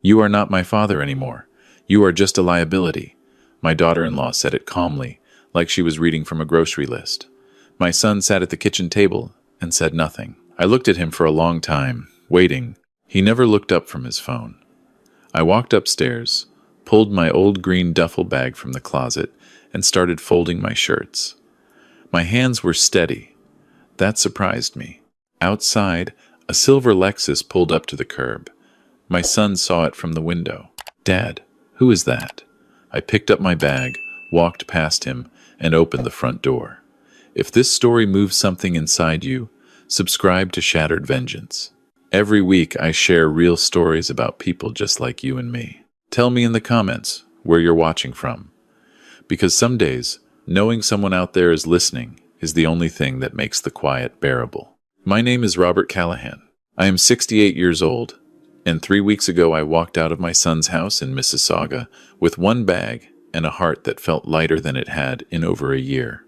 "You are not my father anymore. You are just a liability." My daughter-in-law said it calmly, like she was reading from a grocery list. My son sat at the kitchen table and said nothing. I looked at him for a long time, waiting. He never looked up from his phone. I walked upstairs, pulled my old green duffel bag from the closet, and started folding my shirts. My hands were steady. That surprised me. Outside, a silver Lexus pulled up to the curb. My son saw it from the window. "Dad, who is that?" I picked up my bag, walked past him, and opened the front door. If this story moves something inside you, subscribe to Shattered Vengeance. Every week I share real stories about people just like you and me. Tell me in the comments where you're watching from. Because some days, knowing someone out there is listening is the only thing that makes the quiet bearable. My name is Robert Callahan. I am 68 years old, and 3 weeks ago I walked out of my son's house in Mississauga with one bag and a heart that felt lighter than it had in over a year.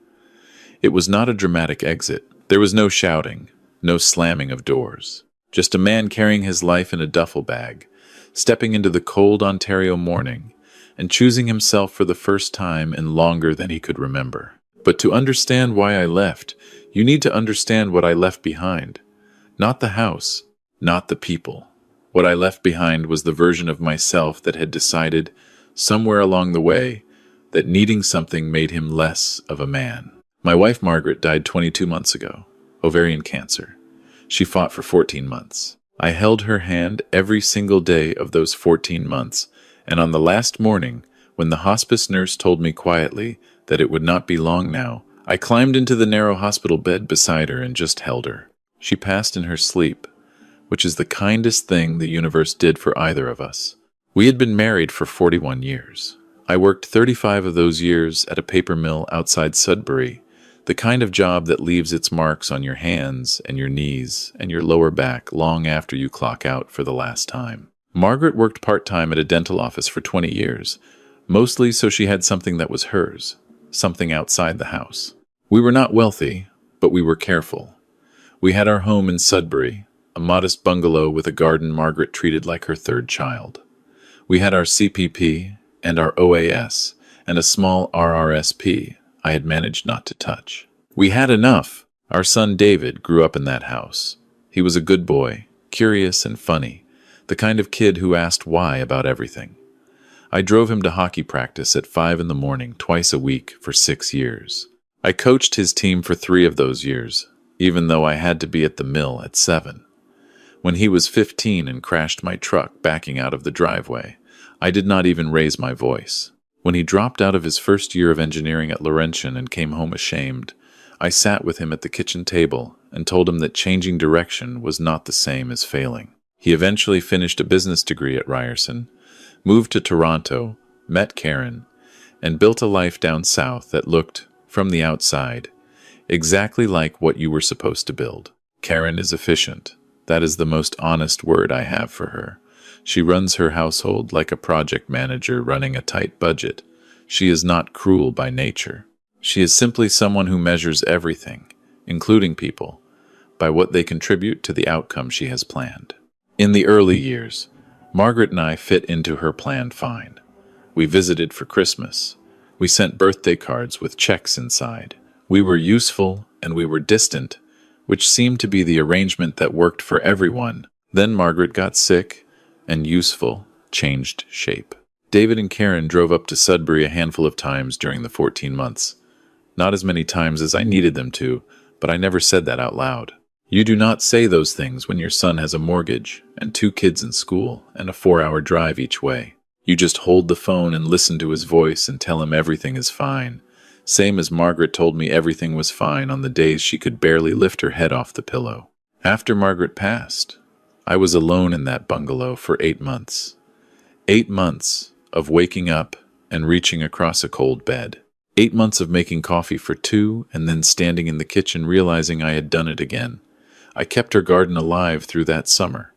It was not a dramatic exit. There was no shouting, no slamming of doors. Just a man carrying his life in a duffel bag, stepping into the cold Ontario morning, and choosing himself for the first time in longer than he could remember. But to understand why I left, you need to understand what I left behind. Not the house, not the people. What I left behind was the version of myself that had decided, somewhere along the way, that needing something made him less of a man. My wife Margaret died 22 months ago, ovarian cancer. She fought for 14 months. I held her hand every single day of those 14 months, and on the last morning, when the hospice nurse told me quietly that it would not be long now, I climbed into the narrow hospital bed beside her and just held her. She passed in her sleep, which is the kindest thing the universe did for either of us. We had been married for 41 years. I worked 35 of those years at a paper mill outside Sudbury, the kind of job that leaves its marks on your hands and your knees and your lower back long after you clock out for the last time. Margaret worked part-time at a dental office for 20 years, mostly so she had something that was hers, something outside the house. We were not wealthy, but we were careful. We had our home in Sudbury, a modest bungalow with a garden Margaret treated like her third child. We had our CPP and our OAS and a small RRSP I had managed not to touch. We had enough. Our son David grew up in that house. He was a good boy, curious and funny, the kind of kid who asked why about everything. I drove him to hockey practice at 5 in the morning twice a week for 6 years. I coached his team for 3 of those years, even though I had to be at the mill at 7. When he was 15 and crashed my truck backing out of the driveway, I did not even raise my voice. When he dropped out of his first year of engineering at Laurentian and came home ashamed, I sat with him at the kitchen table and told him that changing direction was not the same as failing. He eventually finished a business degree at Ryerson, moved to Toronto, met Karen, and built a life down south that looked, from the outside, exactly like what you were supposed to build. Karen is efficient. That is the most honest word I have for her. She runs her household like a project manager running a tight budget. She is not cruel by nature. She is simply someone who measures everything, including people, by what they contribute to the outcome she has planned. In the early years, Margaret and I fit into her plan fine. We visited for Christmas. We sent birthday cards with checks inside. We were useful and we were distant, which seemed to be the arrangement that worked for everyone. Then Margaret got sick, and useful changed shape. David and Karen drove up to Sudbury a handful of times during the 14 months. Not as many times as I needed them to, but I never said that out loud. You do not say those things when your son has a mortgage and 2 kids in school and a 4-hour drive each way. You just hold the phone and listen to his voice and tell him everything is fine. Same as Margaret told me everything was fine on the days she could barely lift her head off the pillow. After Margaret passed, I was alone in that bungalow for 8 months. 8 months of waking up and reaching across a cold bed. 8 months of making coffee for 2 and then standing in the kitchen realizing I had done it again. I kept her garden alive through that summer.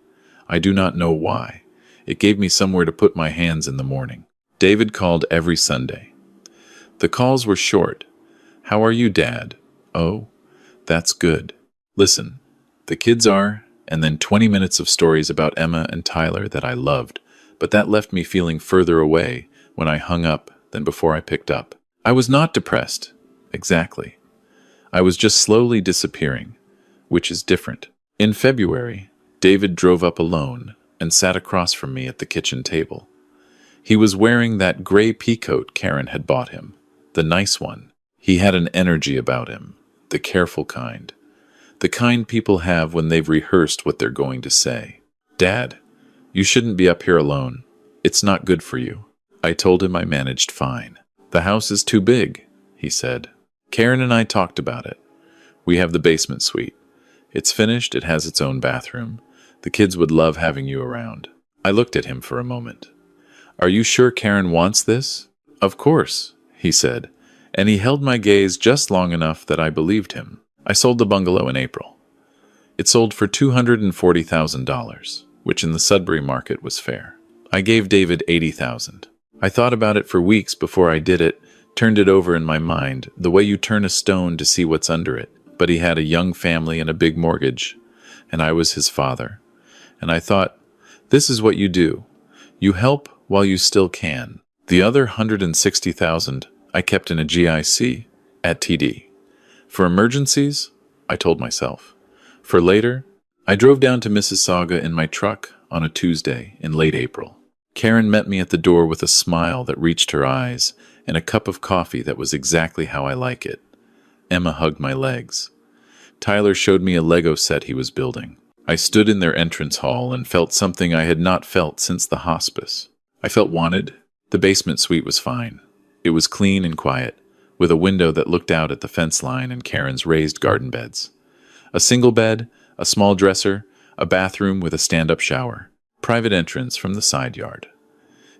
I do not know why. It gave me somewhere to put my hands in the morning. David called every Sunday. The calls were short. "How are you, Dad?" "Oh, that's good." "Listen, the kids are..." And then 20 minutes of stories about Emma and Tyler that I loved, but that left me feeling further away when I hung up than before I picked up. I was not depressed. Exactly. I was just slowly disappearing, which is different. In February, David drove up alone and sat across from me at the kitchen table. He was wearing that gray peacoat Karen had bought him, the nice one. He had an energy about him, the careful kind. The kind people have when they've rehearsed what they're going to say. "Dad, you shouldn't be up here alone. It's not good for you." I told him I managed fine. "The house is too big," he said. "Karen and I talked about it. We have the basement suite. It's finished, it has its own bathroom. The kids would love having you around." I looked at him for a moment. "Are you sure Karen wants this?" "Of course," he said, and he held my gaze just long enough that I believed him. I sold the bungalow in April. It sold for $240,000, which in the Sudbury market was fair. I gave David $80,000. I thought about it for weeks before I did it, turned it over in my mind, the way you turn a stone to see what's under it. But he had a young family and a big mortgage, and I was his father. And I thought, this is what you do. You help while you still can. The other $160,000 I kept in a GIC at TD. For emergencies, I told myself. For later, I drove down to Mississauga in my truck on a Tuesday in late April. Karen met me at the door with a smile that reached her eyes and a cup of coffee that was exactly how I like it. Emma hugged my legs. Tyler showed me a Lego set he was building. I stood in their entrance hall and felt something I had not felt since the hospice. I felt wanted. The basement suite was fine. It was clean and quiet, with a window that looked out at the fence line and Karen's raised garden beds. A single bed, a small dresser, a bathroom with a stand-up shower. Private entrance from the side yard.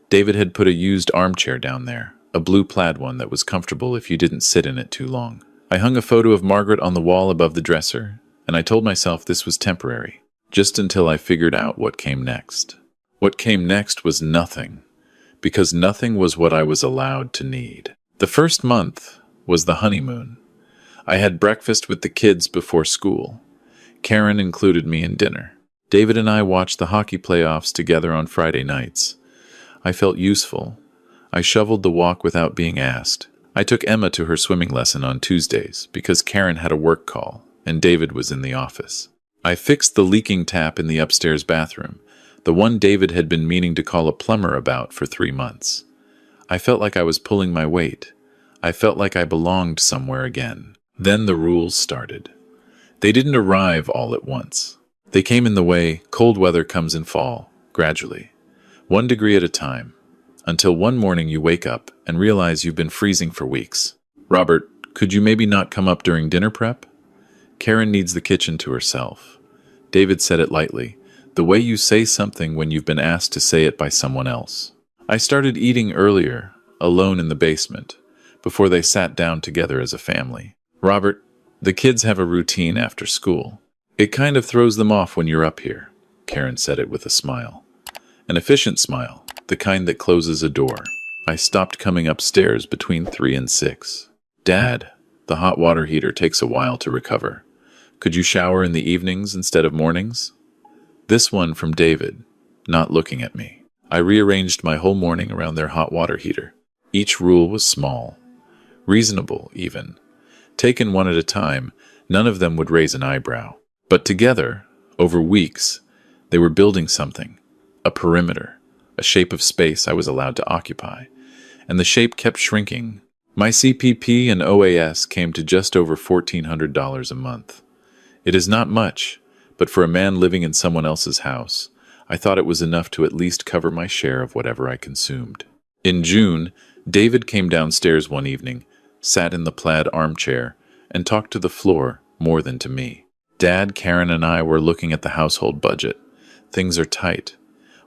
David had put a used armchair down there, a blue plaid one that was comfortable if you didn't sit in it too long. I hung a photo of Margaret on the wall above the dresser, and I told myself this was temporary, just until I figured out what came next. What came next was nothing, because nothing was what I was allowed to need. The first month was the honeymoon. I had breakfast with the kids before school. Karen included me in dinner. David and I watched the hockey playoffs together on Friday nights. I felt useful. I shoveled the walk without being asked. I took Emma to her swimming lesson on Tuesdays because Karen had a work call and David was in the office. I fixed the leaking tap in the upstairs bathroom, the one David had been meaning to call a plumber about for 3 months. I felt like I was pulling my weight. I felt like I belonged somewhere again. Then the rules started. They didn't arrive all at once. They came in the way cold weather comes in fall, gradually, 1 degree at a time, until one morning you wake up and realize you've been freezing for weeks. "Robert, could you maybe not come up during dinner prep? Karen needs the kitchen to herself." David said it lightly, the way you say something when you've been asked to say it by someone else. I started eating earlier, alone in the basement, before they sat down together as a family. "Robert, the kids have a routine after school. It kind of throws them off when you're up here." Karen said it with a smile. An efficient smile, the kind that closes a door. I stopped coming upstairs between 3 and 6. "Dad, the hot water heater takes a while to recover. Could you shower in the evenings instead of mornings?" This one from David, not looking at me. I rearranged my whole morning around their hot water heater. Each rule was small, reasonable even. Taken one at a time, none of them would raise an eyebrow. But together, over weeks, they were building something, a perimeter, a shape of space I was allowed to occupy, and the shape kept shrinking. My CPP and OAS came to just over $1,400 a month. It is not much, but for a man living in someone else's house, I thought it was enough to at least cover my share of whatever I consumed. In June, David came downstairs one evening, sat in the plaid armchair, and talked to the floor more than to me. Dad, Karen, and I were looking at the household budget. Things are tight.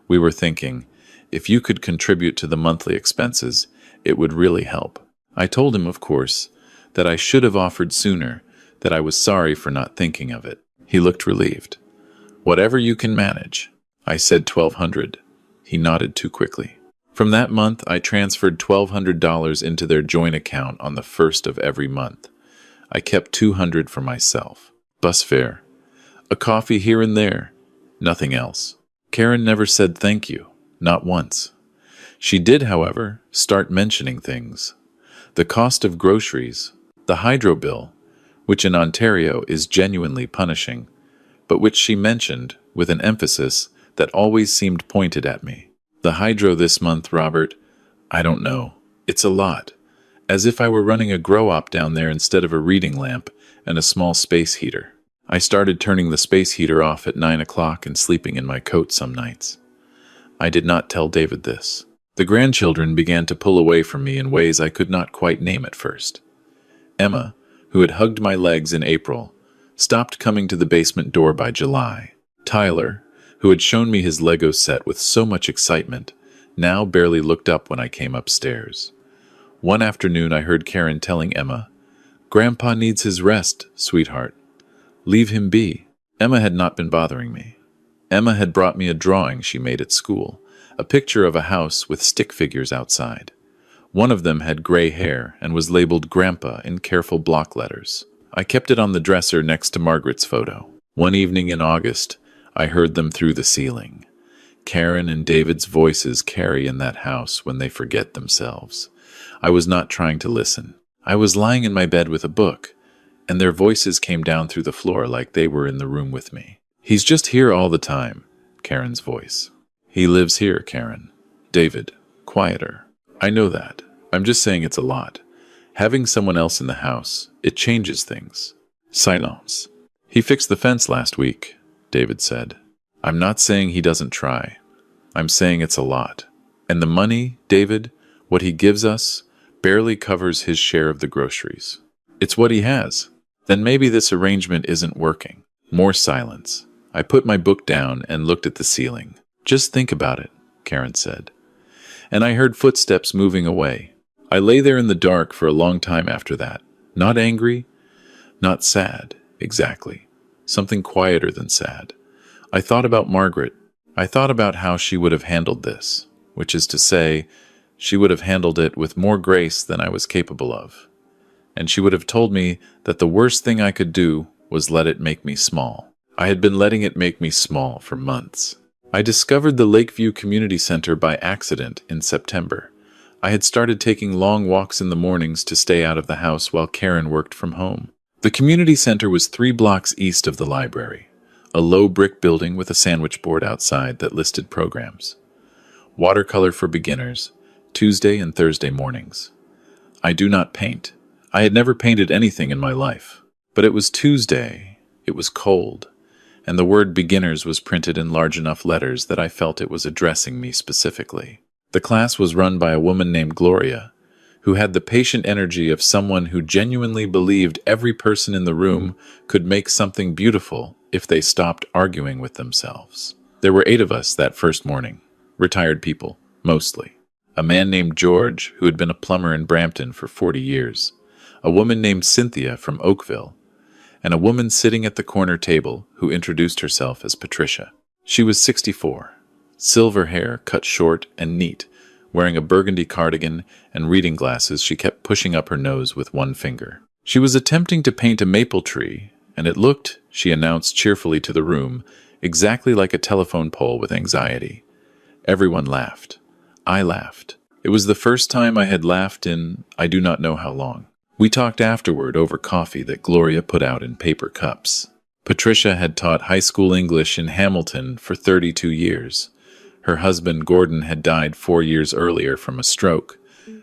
We were thinking, if you could contribute to the monthly expenses, it would really help. I told him, of course, that I should have offered sooner, that I was sorry for not thinking of it. He looked relieved. "Whatever you can manage." I said $1,200. He nodded too quickly. From that month, I transferred $1,200 into their joint account on the 1st of every month. I kept $200 for myself. Bus fare. A coffee here and there. Nothing else. Karen never said thank you. Not once. She did, however, start mentioning things. The cost of groceries, the hydro bill, which in Ontario is genuinely punishing, but which she mentioned with an emphasis that always seemed pointed at me. The hydro this month, Robert, I don't know. It's a lot. As if I were running a grow-op down there instead of a reading lamp and a small space heater. I started turning the space heater off at 9 o'clock and sleeping in my coat some nights. I did not tell David this. The grandchildren began to pull away from me in ways I could not quite name at first. Emma, who had hugged my legs in April, stopped coming to the basement door by July. Tyler, who had shown me his Lego set with so much excitement, now barely looked up when I came upstairs. One afternoon I heard Karen telling Emma, "Grandpa needs his rest, sweetheart. Leave him be." Emma had not been bothering me. Emma had brought me a drawing she made at school, a picture of a house with stick figures outside. One of them had gray hair and was labeled Grandpa in careful block letters. I kept it on the dresser next to Margaret's photo. One evening in August, I heard them through the ceiling. Karen and David's voices carry in that house when they forget themselves. I was not trying to listen. I was lying in my bed with a book, and their voices came down through the floor like they were in the room with me. "He's just here all the time," Karen's voice. "He lives here, Karen." David, quieter. "I know that. I'm just saying it's a lot. Having someone else in the house, it changes things." Silence. "He fixed the fence last week," David said. "I'm not saying he doesn't try. I'm saying it's a lot. And the money, David, what he gives us, barely covers his share of the groceries. It's what he has. Then maybe this arrangement isn't working." More silence. I put my book down and looked at the ceiling. "Just think about it," Karen said. And I heard footsteps moving away. I lay there in the dark for a long time after that. Not angry, not sad, exactly. Something quieter than sad. I thought about Margaret. I thought about how she would have handled this, which is to say, she would have handled it with more grace than I was capable of. And she would have told me that the worst thing I could do was let it make me small. I had been letting it make me small for months. I discovered the Lakeview Community Center by accident in September. I had started taking long walks in the mornings to stay out of the house while Karen worked from home. The community center was 3 blocks east of the library, a low brick building with a sandwich board outside that listed programs. Watercolor for beginners, Tuesday and Thursday mornings. I do not paint. I had never painted anything in my life. But it was Tuesday, it was cold, and the word beginners was printed in large enough letters that I felt it was addressing me specifically. The class was run by a woman named Gloria, who had the patient energy of someone who genuinely believed every person in the room could make something beautiful if they stopped arguing with themselves. There were 8 of us that first morning, retired people, mostly. A man named George, who had been a plumber in Brampton for 40 years, a woman named Cynthia from Oakville, and a woman sitting at the corner table who introduced herself as Patricia. She was 64, silver hair cut short and neat, wearing a burgundy cardigan and reading glasses she kept pushing up her nose with one finger. She was attempting to paint a maple tree, and it looked, she announced cheerfully to the room, exactly like a telephone pole with anxiety. Everyone laughed. I laughed. It was the first time I had laughed in I do not know how long. We talked afterward over coffee that Gloria put out in paper cups. Patricia had taught high school English in Hamilton for 32 years. Her husband, Gordon, had died 4 years earlier from a stroke.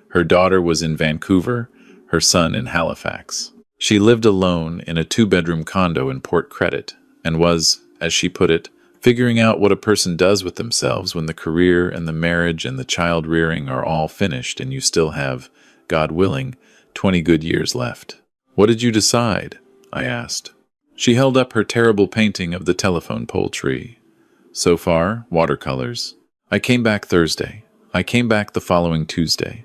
Her daughter was in Vancouver, her son in Halifax. She lived alone in a 2-bedroom condo in Port Credit and was, as she put it, figuring out what a person does with themselves when the career and the marriage and the child rearing are all finished and you still have, God willing, 20 good years left. "What did you decide?" I asked. She held up her terrible painting of the telephone pole tree. "So far, watercolors. I came back Thursday. I came back the following Tuesday.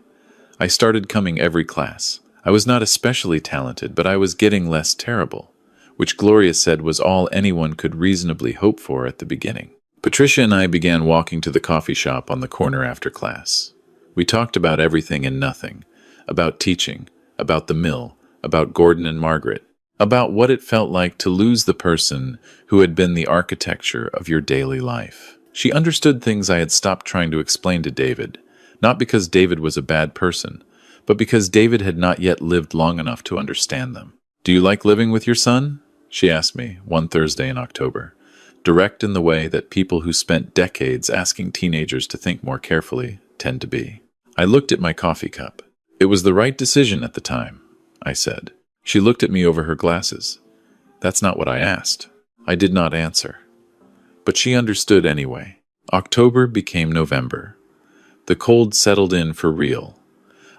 I started coming every class. I was not especially talented, but I was getting less terrible, which Gloria said was all anyone could reasonably hope for at the beginning." Patricia and I began walking to the coffee shop on the corner after class. We talked about everything and nothing, about teaching, about the mill, about Gordon and Margaret, about what it felt like to lose the person who had been the architecture of your daily life. She understood things I had stopped trying to explain to David, not because David was a bad person, but because David had not yet lived long enough to understand them. "Do you like living with your son?" she asked me one Thursday in October, direct in the way that people who spent decades asking teenagers to think more carefully tend to be. I looked at my coffee cup. "It was the right decision at the time," I said. She looked at me over her glasses. "That's not what I asked." I did not answer. But she understood anyway. October became November. The cold settled in for real.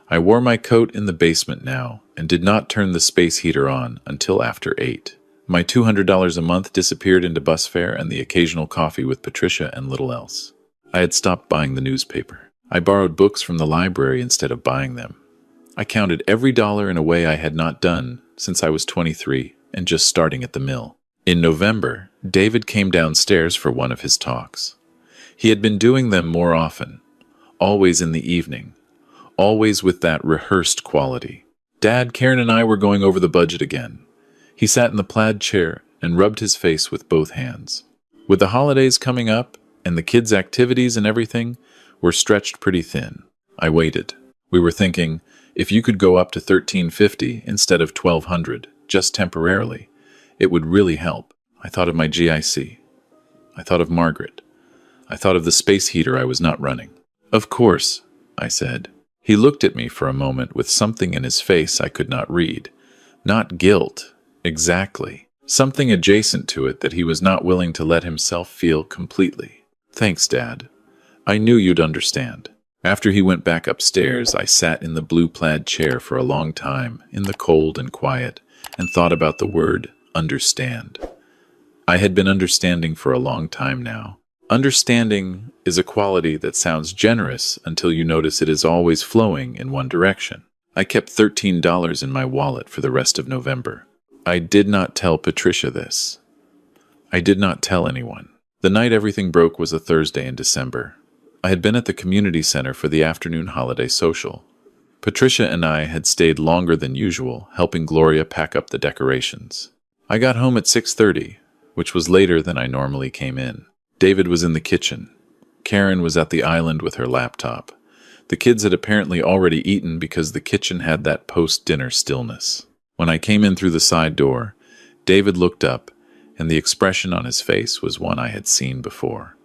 I wore my coat in the basement now and did not turn the space heater on until after 8. My $200 a month disappeared into bus fare and the occasional coffee with Patricia and little else. I had stopped buying the newspaper. I borrowed books from the library instead of buying them. I counted every dollar in a way I had not done since I was 23 and just starting at the mill. In November, David came downstairs for one of his talks. He had been doing them more often, always in the evening, always with that rehearsed quality. "Dad, Karen and I were going over the budget again." He sat in the plaid chair and rubbed his face with both hands. With the holidays coming up and the kids' activities and everything, we're stretched pretty thin. I waited. We were thinking, if you could go up to $1,350 instead of $1,200, just temporarily, it would really help. I thought of my GIC. I thought of Margaret. I thought of the space heater I was not running. "Of course," I said. He looked at me for a moment with something in his face I could not read. Not guilt, exactly. Something adjacent to it that he was not willing to let himself feel completely. "Thanks, Dad. I knew you'd understand." After he went back upstairs, I sat in the blue plaid chair for a long time, in the cold and quiet, and thought about the word understand. I had been understanding for a long time now. Understanding is a quality that sounds generous until you notice it is always flowing in one direction. I kept $13 in my wallet for the rest of November. I did not tell Patricia this. I did not tell anyone. The night everything broke was a Thursday in December. I had been at the community center for the afternoon holiday social. Patricia and I had stayed longer than usual, helping Gloria pack up the decorations. I got home at 6:30, which was later than I normally came in. David was in the kitchen. Karen was at the island with her laptop. The kids had apparently already eaten because the kitchen had that post-dinner stillness. When I came in through the side door, David looked up, and the expression on his face was one I had seen before.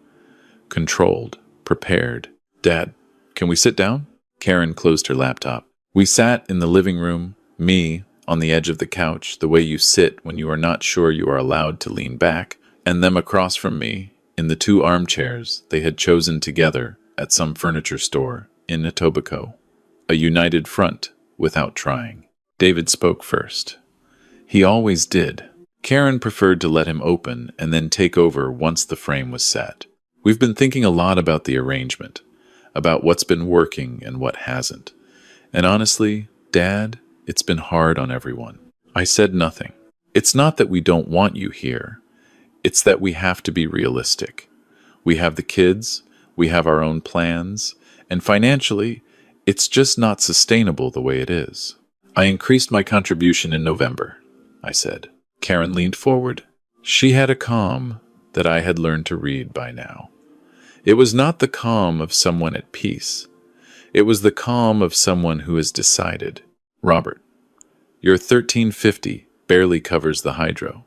Controlled, prepared. "Dad, can we sit down?" Karen closed her laptop. We sat in the living room, me on the edge of the couch, the way you sit when you are not sure you are allowed to lean back, and them across from me in the 2 armchairs they had chosen together at some furniture store in Etobicoke. A united front without trying. David spoke first. He always did. Karen preferred to let him open and then take over once the frame was set. "We've been thinking a lot about the arrangement, about what's been working and what hasn't. And honestly, Dad, it's been hard on everyone." I said nothing. "It's not that we don't want you here. It's that we have to be realistic. We have the kids, we have our own plans, and financially, it's just not sustainable the way it is." "I increased my contribution in November," I said. Karen leaned forward. She had a calm that I had learned to read by now. It was not the calm of someone at peace. It was the calm of someone who has decided. "Robert, your $1,350 barely covers the hydro.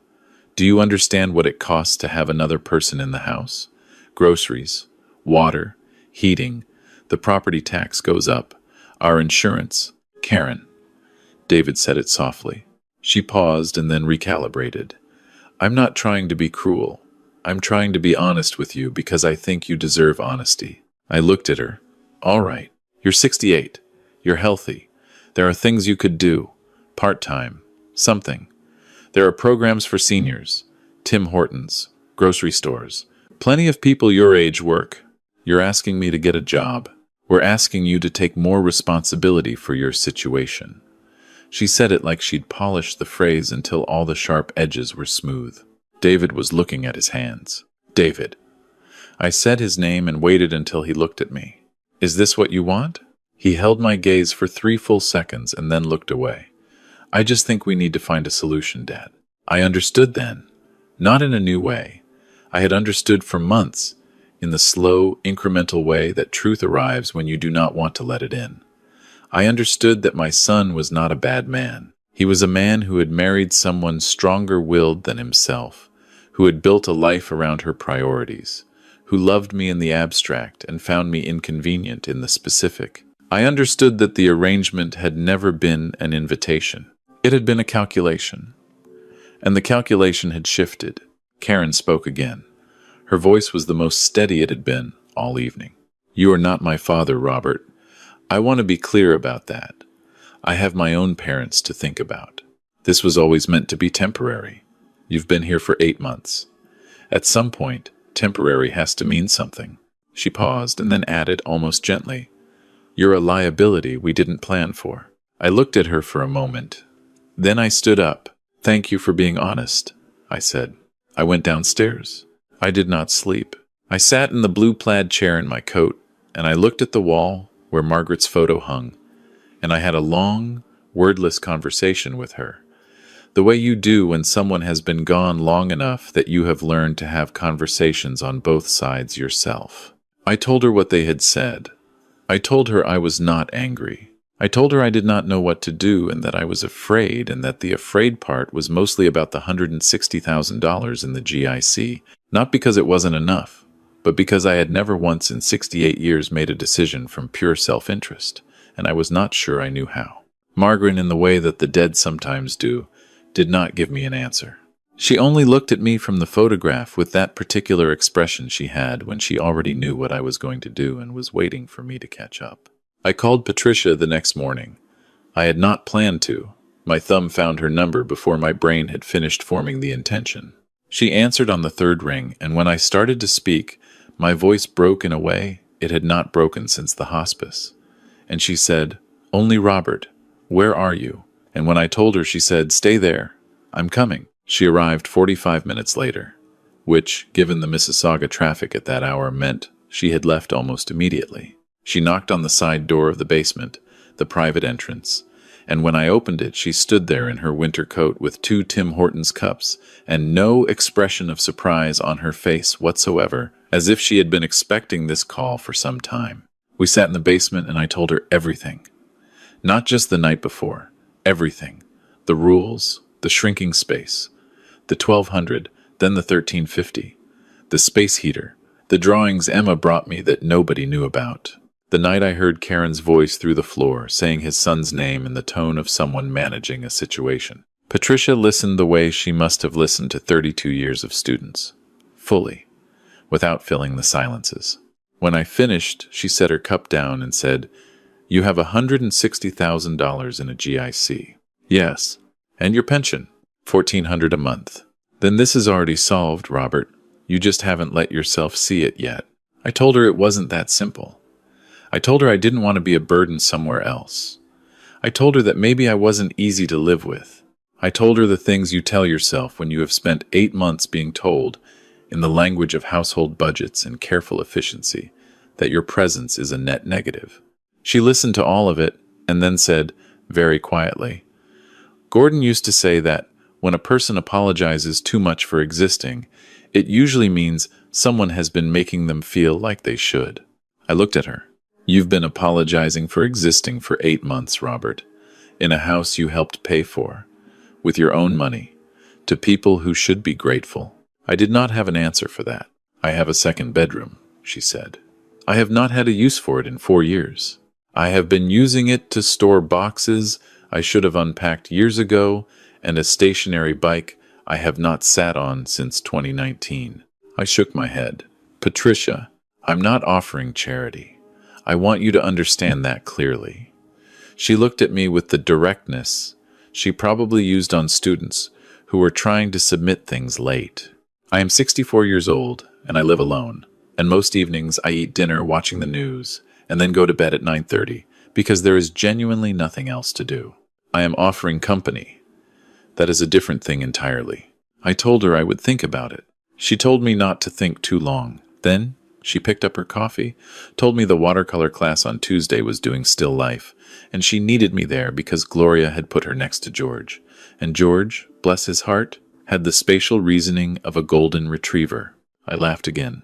Do you understand what it costs to have another person in the house? Groceries, water, heating, the property tax goes up, our insurance." "Karen." David said it softly. She paused and then recalibrated. "I'm not trying to be cruel. I'm trying to be honest with you because I think you deserve honesty." I looked at her. "All right. You're 68. You're healthy. There are things you could do. Part-time. Something. There are programs for seniors. Tim Hortons. Grocery stores. Plenty of people your age work. You're asking me to get a job. We're asking you to take more responsibility for your situation." She said it like she'd polished the phrase until all the sharp edges were smooth. David was looking at his hands. "David." I said his name and waited until he looked at me. "Is this what you want?" He held my gaze for 3 full seconds and then looked away. "I just think we need to find a solution, Dad." I understood then. Not in a new way. I had understood for months, in the slow, incremental way that truth arrives when you do not want to let it in. I understood that my son was not a bad man. He was a man who had married someone stronger-willed than himself, who had built a life around her priorities, who loved me in the abstract and found me inconvenient in the specific. I understood that the arrangement had never been an invitation. It had been a calculation. And the calculation had shifted. Karen spoke again. Her voice was the most steady it had been all evening. "You are not my father, Robert. I want to be clear about that. I have my own parents to think about. This was always meant to be temporary. You've been here for 8 months. At some point, temporary has to mean something." She paused and then added almost gently, "You're a liability we didn't plan for." I looked at her for a moment. Then I stood up. "Thank you for being honest," I said. I went downstairs. I did not sleep. I sat in the blue plaid chair in my coat, and I looked at the wall where Margaret's photo hung, and I had a long, wordless conversation with her, the way you do when someone has been gone long enough that you have learned to have conversations on both sides yourself. I told her what they had said. I told her I was not angry. I told her I did not know what to do and that I was afraid, and that the afraid part was mostly about the $160,000 in the GIC, not because it wasn't enough, but because I had never once in 68 years made a decision from pure self-interest, and I was not sure I knew how. Margaret, in the way that the dead sometimes do, did not give me an answer. She only looked at me from the photograph with that particular expression she had when she already knew what I was going to do and was waiting for me to catch up. I called Patricia the next morning. I had not planned to. My thumb found her number before my brain had finished forming the intention. She answered on the third ring, and when I started to speak, my voice broke in a way it had not broken since the hospice. And she said, "Only Robert, where are you?" And when I told her, she said, "Stay there. I'm coming." She arrived 45 minutes later, which, given the Mississauga traffic at that hour, meant she had left almost immediately. She knocked on the side door of the basement, the private entrance, and when I opened it, she stood there in her winter coat with 2 Tim Hortons cups and no expression of surprise on her face whatsoever, as if she had been expecting this call for some time. We sat in the basement and I told her everything. Not just the night before, everything. The rules, the shrinking space, the 1200, then the 1350, the space heater, the drawings Emma brought me that nobody knew about. The night I heard Karen's voice through the floor, saying his son's name in the tone of someone managing a situation. Patricia listened the way she must have listened to 32 years of students, fully, without filling the silences. When I finished, she set her cup down and said, "You have $160,000 in a GIC. "Yes. And your pension, $1,400 a month." "Then this is already solved, Robert. You just haven't let yourself see it yet." I told her it wasn't that simple. I told her I didn't want to be a burden somewhere else. I told her that maybe I wasn't easy to live with. I told her the things you tell yourself when you have spent 8 months being told, in the language of household budgets and careful efficiency, that your presence is a net negative. She listened to all of it and then said, very quietly, "Gordon used to say that when a person apologizes too much for existing, it usually means someone has been making them feel like they should." I looked at her. "You've been apologizing for existing for 8 months, Robert, in a house you helped pay for, with your own money, to people who should be grateful." I did not have an answer for that. "I have a second bedroom," she said. "I have not had a use for it in 4 years. I have been using it to store boxes I should have unpacked years ago, and a stationary bike I have not sat on since 2019. I shook my head. "Patricia, I'm not offering charity. I want you to understand that clearly." She looked at me with the directness she probably used on students who were trying to submit things late. "I am 64 years old, and I live alone, and most evenings I eat dinner watching the news, and then go to bed at 9:30, because there is genuinely nothing else to do. I am offering company. That is a different thing entirely." I told her I would think about it. She told me not to think too long. Then she picked up her coffee, told me the watercolor class on Tuesday was doing still life, and she needed me there because Gloria had put her next to George. And George, bless his heart, had the spatial reasoning of a golden retriever. I laughed again.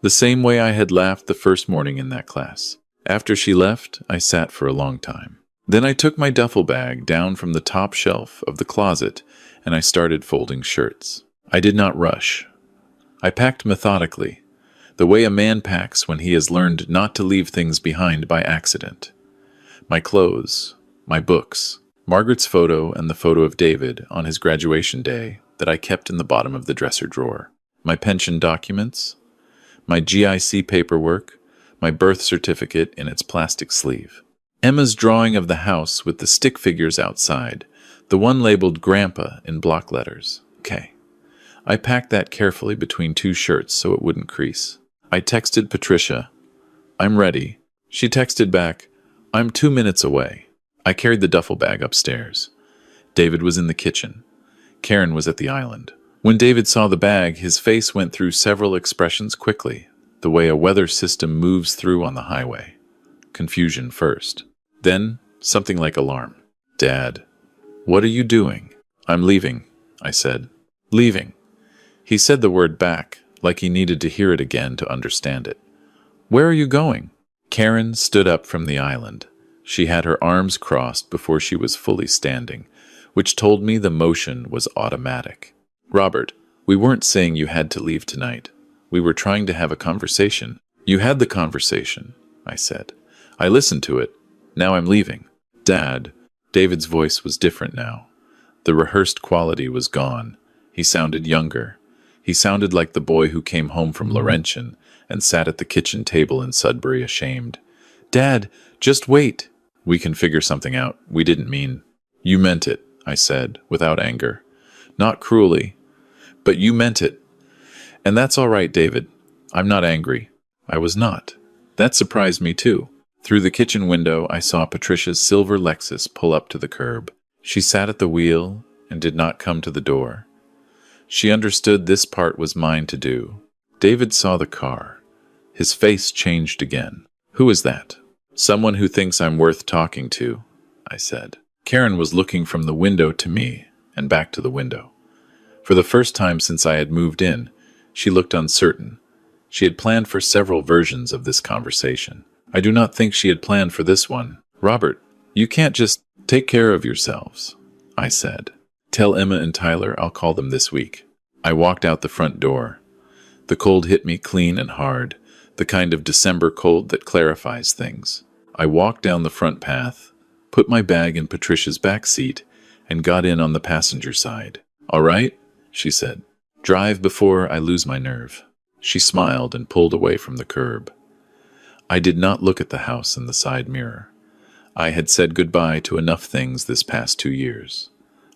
The same way I had laughed the first morning in that class. After she left, I sat for a long time. Then I took my duffel bag down from the top shelf of the closet and I started folding shirts. I did not rush. I packed methodically, the way a man packs when he has learned not to leave things behind by accident. My clothes, my books, Margaret's photo and the photo of David on his graduation day that I kept in the bottom of the dresser drawer, my pension documents, my GIC paperwork, my birth certificate in its plastic sleeve, Emma's drawing of the house with the stick figures outside, the one labeled Grandpa in block letters, K. I packed that carefully between two shirts so it wouldn't crease. I texted Patricia, "I'm ready." She texted back, "I'm 2 minutes away." I carried the duffel bag upstairs. David was in the kitchen. Karen was at the island. When David saw the bag, his face went through several expressions quickly, the way a weather system moves through on the highway. Confusion first. Then, something like alarm. "Dad, what are you doing?" "I'm leaving," I said. "Leaving." He said the word back, like he needed to hear it again to understand it. "Where are you going?" Karen stood up from the island. She had her arms crossed before she was fully standing, which told me the motion was automatic. "Robert, we weren't saying you had to leave tonight. We were trying to have a conversation." "You had the conversation," I said. "I listened to it. Now I'm leaving." "Dad," David's voice was different now. The rehearsed quality was gone. He sounded younger. He sounded like the boy who came home from Laurentian and sat at the kitchen table in Sudbury ashamed. "Dad, just wait." "We can figure something out. We didn't mean—" "You meant it," I said, without anger. "Not cruelly, but you meant it. And that's all right, David. I'm not angry." I was not. That surprised me too. Through the kitchen window, I saw Patricia's silver Lexus pull up to the curb. She sat at the wheel and did not come to the door. She understood this part was mine to do. David saw the car. His face changed again. "Who is that?" "Someone who thinks I'm worth talking to," I said. Karen was looking from the window to me and back to the window. For the first time since I had moved in, she looked uncertain. She had planned for several versions of this conversation. I do not think she had planned for this one. "Robert, you can't just take care of yourselves," I said. "Tell Emma and Tyler I'll call them this week." I walked out the front door. The cold hit me clean and hard, the kind of December cold that clarifies things. I walked down the front path, put my bag in Patricia's back seat, and got in on the passenger side. "All right," she said. "Drive before I lose my nerve." She smiled and pulled away from the curb. I did not look at the house in the side mirror. I had said goodbye to enough things this past 2 years.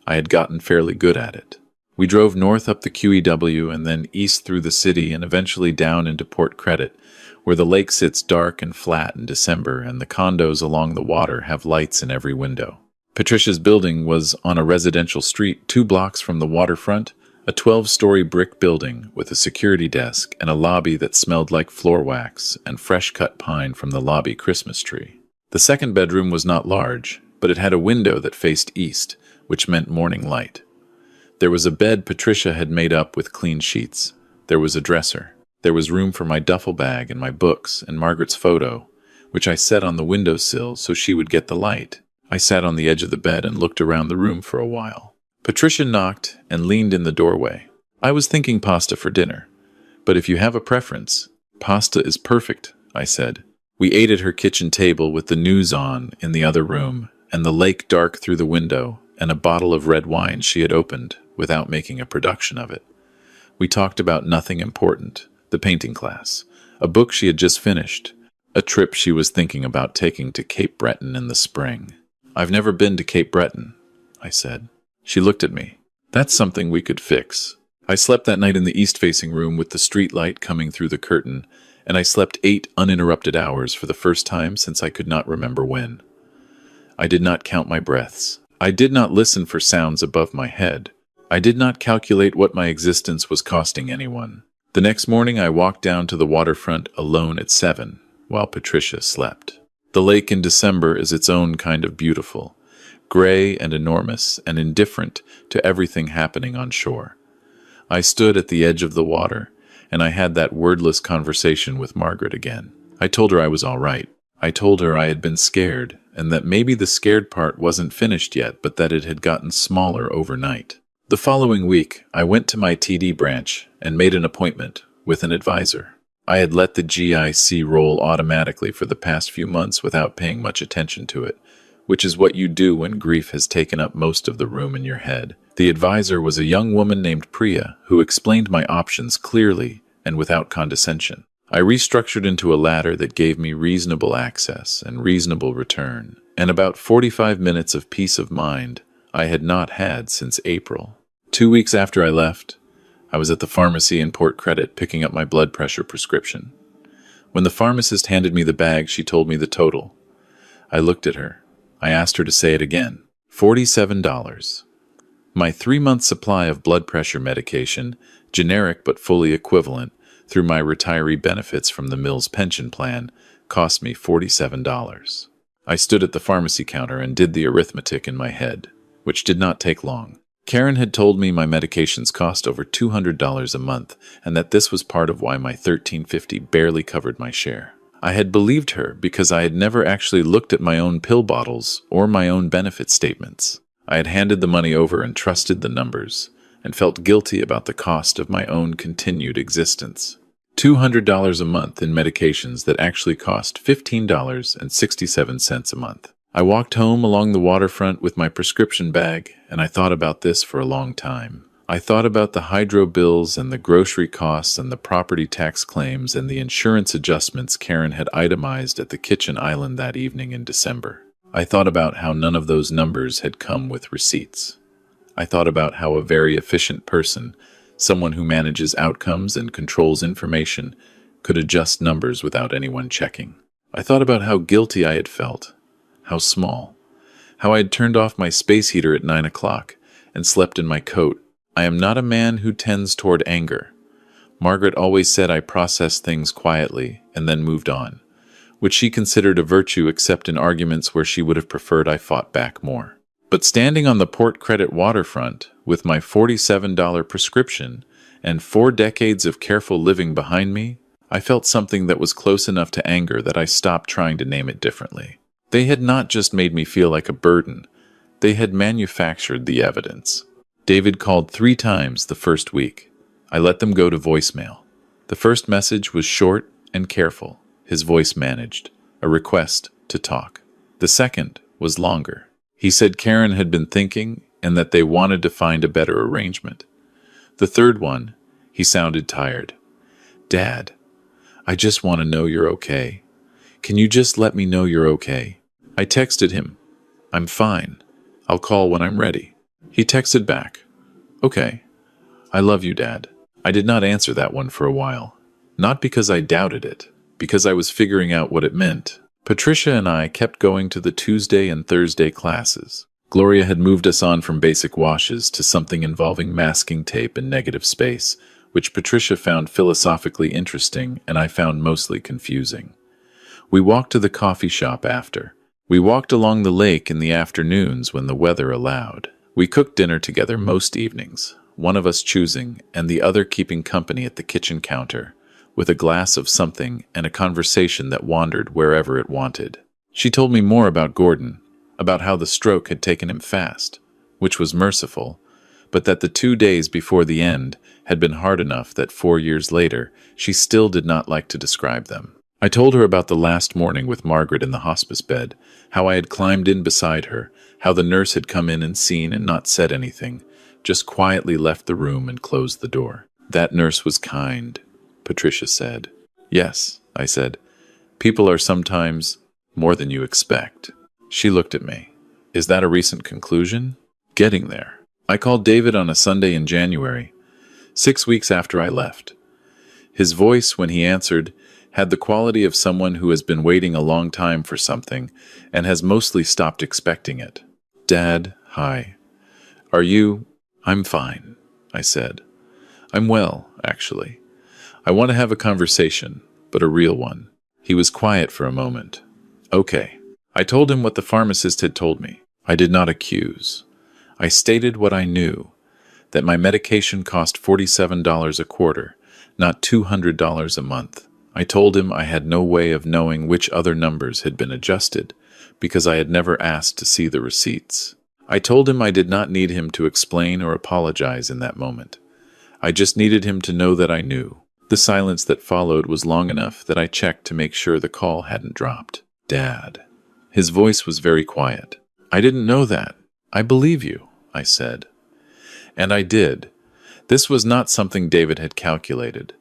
I had gotten fairly good at it. We drove north up the QEW and then east through the city and eventually down into Port Credit, where the lake sits dark and flat in December and the condos along the water have lights in every window. Patricia's building was on a residential street 2 blocks from the waterfront, a 12-story brick building with a security desk and a lobby that smelled like floor wax and fresh-cut pine from the lobby Christmas tree. The second bedroom was not large, but it had a window that faced east, which meant morning light. There was a bed Patricia had made up with clean sheets. There was a dresser. There was room for my duffel bag and my books and Margaret's photo, which I set on the windowsill so she would get the light. I sat on the edge of the bed and looked around the room for a while. Patricia knocked and leaned in the doorway. "I was thinking pasta for dinner, but if you have a preference, pasta is perfect," I said. We ate at her kitchen table with the news on in the other room and the lake dark through the window and a bottle of red wine she had opened without making a production of it. We talked about nothing important, the painting class, a book she had just finished, a trip she was thinking about taking to Cape Breton in the spring. "I've never been to Cape Breton," I said. She looked at me. "That's something we could fix." I slept that night in the east-facing room with the street light coming through the curtain, and I slept 8 uninterrupted hours for the first time since I could not remember when. I did not count my breaths. I did not listen for sounds above my head. I did not calculate what my existence was costing anyone. The next morning I walked down to the waterfront alone at 7, while Patricia slept. The lake in December is its own kind of beautiful, gray and enormous and indifferent to everything happening on shore. I stood at the edge of the water, and I had that wordless conversation with Margaret again. I told her I was all right. I told her I had been scared, and that maybe the scared part wasn't finished yet, but that it had gotten smaller overnight. The following week, I went to my TD branch and made an appointment with an advisor. I had let the GIC roll automatically for the past few months without paying much attention to it, which is what you do when grief has taken up most of the room in your head. The advisor was a young woman named Priya who explained my options clearly and without condescension. I restructured into a ladder that gave me reasonable access and reasonable return, and about 45 minutes of peace of mind I had not had since April. 2 weeks after I left, I was at the pharmacy in Port Credit picking up my blood pressure prescription. When the pharmacist handed me the bag, she told me the total. I looked at her. I asked her to say it again. $47. My 3-month supply of blood pressure medication, generic but fully equivalent, through my retiree benefits from the Mills pension plan, cost me $47. I stood at the pharmacy counter and did the arithmetic in my head, which did not take long. Karen had told me my medications cost over $200 a month, and that this was part of why my $13.50 barely covered my share. I had believed her because I had never actually looked at my own pill bottles or my own benefit statements. I had handed the money over and trusted the numbers, and felt guilty about the cost of my own continued existence. $200 a month in medications that actually cost $15.67 a month. I walked home along the waterfront with my prescription bag, and I thought about this for a long time. I thought about the hydro bills and the grocery costs and the property tax claims and the insurance adjustments Karen had itemized at the kitchen island that evening in December. I thought about how none of those numbers had come with receipts. I thought about how a very efficient person, someone who manages outcomes and controls information, could adjust numbers without anyone checking. I thought about how guilty I had felt, how small, how I had turned off my space heater at 9 o'clock and slept in my coat. I am not a man who tends toward anger. Margaret always said I processed things quietly and then moved on, which she considered a virtue except in arguments where she would have preferred I fought back more. But standing on the Port Credit waterfront with my $47 prescription and 4 decades of careful living behind me, I felt something that was close enough to anger that I stopped trying to name it differently. They had not just made me feel like a burden, they had manufactured the evidence. David called 3 times the first week. I let them go to voicemail. The first message was short and careful, his voice managed, a request to talk. The second was longer. He said Karen had been thinking and that they wanted to find a better arrangement. The third one, he sounded tired. Dad, I just want to know you're okay. Can you just let me know you're okay? I texted him, I'm fine. I'll call when I'm ready. He texted back, okay. I love you, Dad. I did not answer that one for a while. Not because I doubted it, because I was figuring out what it meant. Patricia and I kept going to the Tuesday and Thursday classes. Gloria had moved us on from basic washes to something involving masking tape and negative space, which Patricia found philosophically interesting and I found mostly confusing. We walked to the coffee shop after. We walked along the lake in the afternoons when the weather allowed. We cooked dinner together most evenings, one of us choosing and the other keeping company at the kitchen counter, with a glass of something and a conversation that wandered wherever it wanted. She told me more about Gordon, about how the stroke had taken him fast, which was merciful, but that the 2 days before the end had been hard enough that 4 years later she still did not like to describe them. I told her about the last morning with Margaret in the hospice bed, how I had climbed in beside her, how the nurse had come in and seen and not said anything, just quietly left the room and closed the door. That nurse was kind, Patricia said. Yes, I said. People are sometimes more than you expect. She looked at me. Is that a recent conclusion? Getting there. I called David on a Sunday in January, 6 weeks after I left. His voice, when he answered, had the quality of someone who has been waiting a long time for something and has mostly stopped expecting it. Dad, hi. Are you? I'm fine, I said. I'm well, actually. I want to have a conversation, but a real one. He was quiet for a moment. Okay. I told him what the pharmacist had told me. I did not accuse. I stated what I knew, that my medication cost $47 a quarter, not $200 a month. I told him I had no way of knowing which other numbers had been adjusted, because I had never asked to see the receipts. I told him I did not need him to explain or apologize in that moment. I just needed him to know that I knew. The silence that followed was long enough that I checked to make sure the call hadn't dropped. "Dad." His voice was very quiet. "I didn't know that. I believe you," I said. And I did. This was not something David had calculated.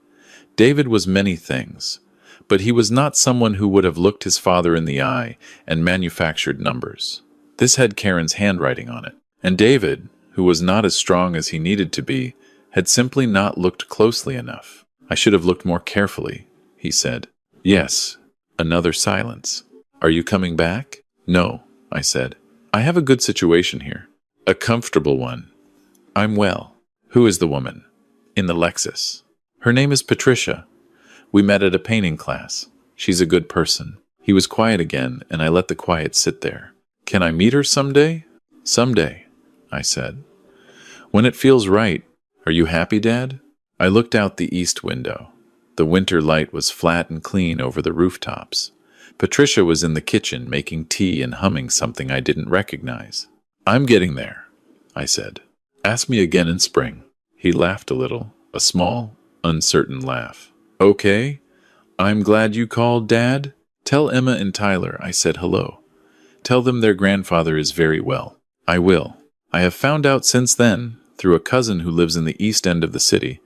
David was many things, but he was not someone who would have looked his father in the eye and manufactured numbers. This had Karen's handwriting on it, and David, who was not as strong as he needed to be, had simply not looked closely enough. "I should have looked more carefully," he said. "Yes." Another silence. "Are you coming back?" "No," I said. "I have a good situation here. A comfortable one. I'm well." "Who is the woman?" "In the Lexus." "Her name is Patricia. We met at a painting class. She's a good person." He was quiet again, and I let the quiet sit there. "Can I meet her someday?" "Someday," I said. "When it feels right. Are you happy, Dad?" I looked out the east window. The winter light was flat and clean over the rooftops. Patricia was in the kitchen making tea and humming something I didn't recognize. "I'm getting there," I said. "Ask me again in spring." He laughed a little, a small, uncertain laugh. "Okay. I'm glad you called, Dad. Tell Emma and Tyler I said hello. Tell them their grandfather is very well." "I will." I have found out since then, through a cousin who lives in the east end of the city,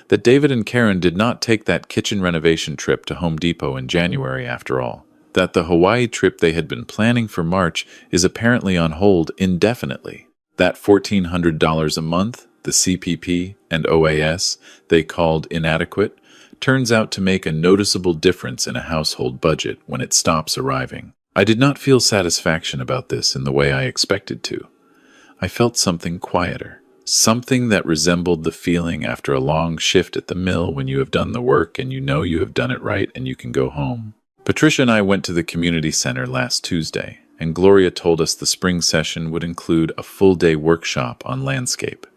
that David and Karen did not take that kitchen renovation trip to Home Depot in January after all. That the Hawaii trip they had been planning for March is apparently on hold indefinitely. That $1,400 a month, the CPP and OAS they called inadequate, turns out to make a noticeable difference in a household budget when it stops arriving. I did not feel satisfaction about this in the way I expected to. I felt something quieter. Something that resembled the feeling after a long shift at the mill when you have done the work and you know you have done it right and you can go home. Patricia and I went to the community center last Tuesday, and Gloria told us the spring session would include a full-day workshop on landscape.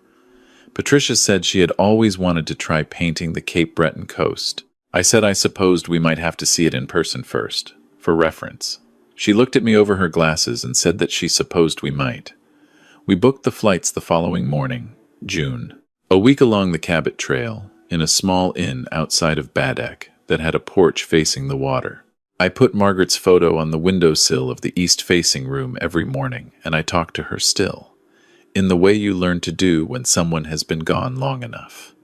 Patricia said she had always wanted to try painting the Cape Breton coast. I said I supposed we might have to see it in person first, for reference. She looked at me over her glasses and said that she supposed we might. We booked the flights the following morning, June. A week along the Cabot Trail, in a small inn outside of Baddeck that had a porch facing the water. I put Margaret's photo on the windowsill of the east-facing room every morning, and I talked to her still, in the way you learn to do when someone has been gone long enough.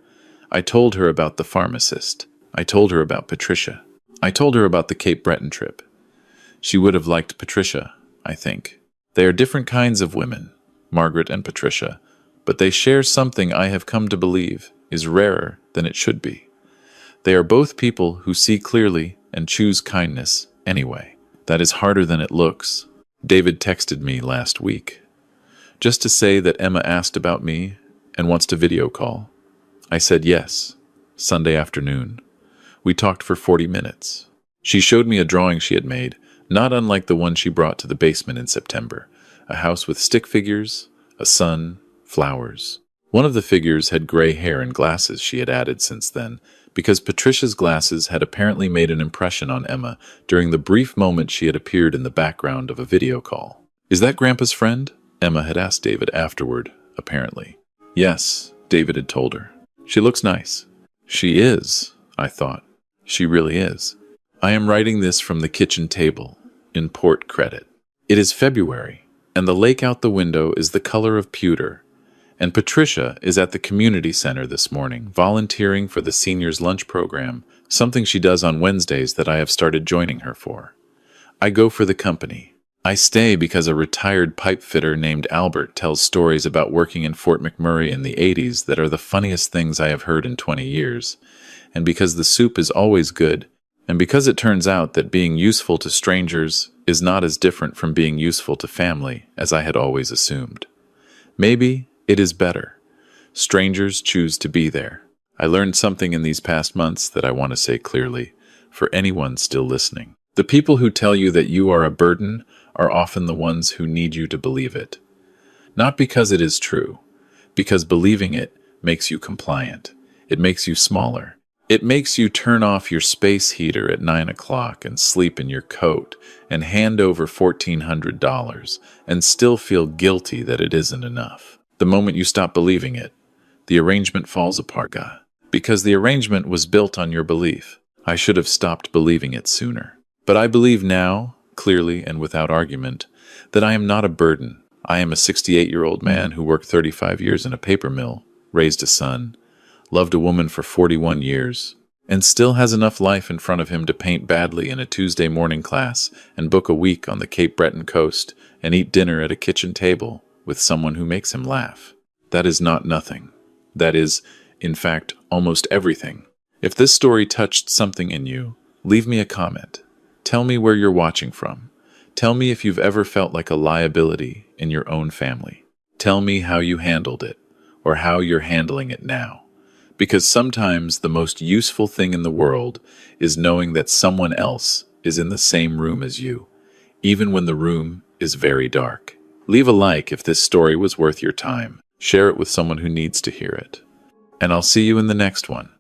I told her about the pharmacist. I told her about Patricia. I told her about the Cape Breton trip. She would have liked Patricia, I think. They are different kinds of women, Margaret and Patricia, but they share something I have come to believe is rarer than it should be. They are both people who see clearly and choose kindness anyway. That is harder than it looks. David texted me last week, just to say that Emma asked about me and wants to video call. I said yes, Sunday afternoon. We talked for 40 minutes. She showed me a drawing she had made, not unlike the one she brought to the basement in September. A house with stick figures, a sun, flowers. One of the figures had gray hair and glasses she had added since then, because Patricia's glasses had apparently made an impression on Emma during the brief moment she had appeared in the background of a video call. "Is that Grandpa's friend?" Emma had asked David afterward, apparently. "Yes," David had told her. "She looks nice." She is, I thought. She really is. I am writing this from the kitchen table, in port credit. It is February, and the lake out the window is the color of pewter, and Patricia is at the community center this morning, volunteering for the seniors' lunch program, something she does on Wednesdays that I have started joining her for. I go for the company. I stay because a retired pipe fitter named Albert tells stories about working in Fort McMurray in the 80s that are the funniest things I have heard in 20 years, and because the soup is always good, and because it turns out that being useful to strangers is not as different from being useful to family as I had always assumed. Maybe it is better. Strangers choose to be there. I learned something in these past months that I want to say clearly, for anyone still listening. The people who tell you that you are a burden are often the ones who need you to believe it. Not because it is true, because believing it makes you compliant. It makes you smaller. It makes you turn off your space heater at 9 o'clock and sleep in your coat and hand over $1,400 and still feel guilty that it isn't enough. The moment you stop believing it, the arrangement falls apart, because the arrangement was built on your belief. I should have stopped believing it sooner. But I believe now, clearly and without argument, that I am not a burden. I am a 68-year-old man who worked 35 years in a paper mill, raised a son, loved a woman for 41 years, and still has enough life in front of him to paint badly in a Tuesday morning class and book a week on the Cape Breton coast and eat dinner at a kitchen table with someone who makes him laugh. That is not nothing. That is, in fact, almost everything. If this story touched something in you, leave me a comment. Tell me where you're watching from. Tell me if you've ever felt like a liability in your own family. Tell me how you handled it, or how you're handling it now. Because sometimes the most useful thing in the world is knowing that someone else is in the same room as you, even when the room is very dark. Leave a like if this story was worth your time. Share it with someone who needs to hear it. And I'll see you in the next one.